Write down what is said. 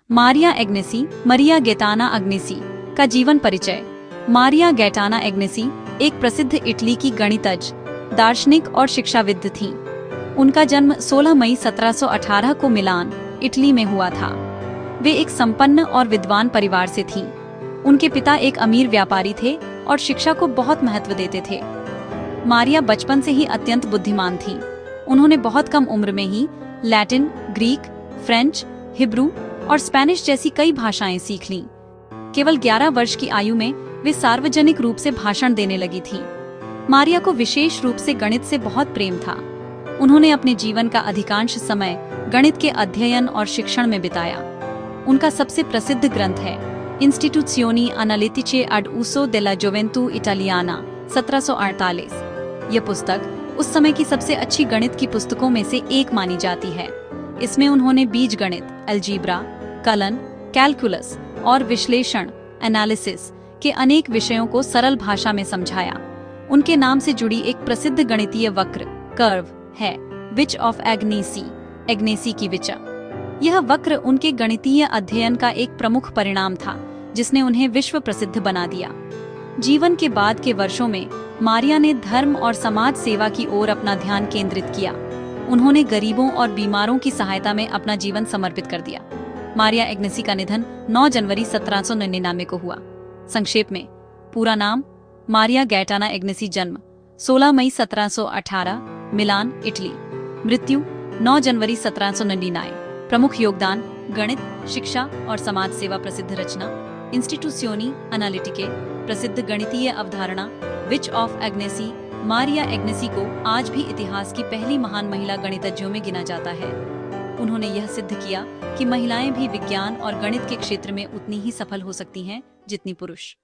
मारिया एग्नेसी मरिया गैटाना अग्नेसी का जीवन परिचय। मारिया गैटाना एग्नेसी एक प्रसिद्ध इटली की गणितज्ञ, दार्शनिक और शिक्षाविद थीं। उनका जन्म 16 मई 1718 को मिलान, इटली में हुआ था। वे एक संपन्न और विद्वान परिवार से थीं। उनके पिता एक अमीर व्यापारी थे और शिक्षा को बहुत महत्व देते थे। मारिया बचपन से ही अत्यंत बुद्धिमान थीं। उन्होंने बहुत कम उम्र में ही लैटिन, ग्रीक, फ्रेंच, हिब्रू और स्पेनिश जैसी कई भाषाएं सीख लीं। केवल 11 वर्ष की आयु में वे सार्वजनिक रूप से भाषण देने लगी थीं। मारिया को विशेष रूप से गणित से बहुत प्रेम था। उन्होंने अपने जीवन का अधिकांश समय गणित के अध्ययन और शिक्षण में बिताया। उनका सबसे प्रसिद्ध ग्रंथ है इंस्टीट्यूशियोनी एनालिटिचे एड उसो डेला जोवेंतू इटालियाना 1748। यह पुस्तक उस समय की सबसे अच्छी गणित की पुस्तकों में से एक मानी जाती है। इसमें उन्होंने बीजगणित, अलजीब्रा, कलन, कैलकुलस और विश्लेषण, एनालिसिस के अनेक विषयों को सरल भाषा में समझाया। उनके नाम से जुड़ी एक प्रसिद्ध गणितीय वक्र कर्व है विच ऑफ एग्नेसी, एग्नेसी की विचा। यह वक्र उनके गणितीय अध्ययन का एक प्रमुख परिणाम था, जिसने उन्हें विश्व प्रसिद्ध बना दिया। जीवन के बाद के वर्षों में मारिया ने धर्म और समाज सेवा की ओर अपना ध्यान केंद्रित किया। उन्होंने गरीबों और बीमारों की सहायता में अपना जीवन समर्पित कर दिया। मारिया एग्नेसी का निधन 9 जनवरी 1799 को हुआ। संक्षेप में पूरा नाम मारिया गैटाना एग्नेसी, जन्म 16 मई 1718, मिलान, इटली, मृत्यु 9 जनवरी 1799। प्रमुख योगदान गणित, शिक्षा और समाज सेवा। प्रसिद्ध रचना इंस्टीट्यूशियोनी एनालिटिके, प्रसिद्ध गणितीय अवधारणा विच ऑफ एग्नेसी। मारिया एग्नेसी को आज भी इतिहास की पहली महान महिला गणितज्ञों में गिना जाता है। उन्होंने यह सिद्ध किया कि महिलाएं भी विज्ञान और गणित के क्षेत्र में उतनी ही सफल हो सकती हैं जितनी पुरुष।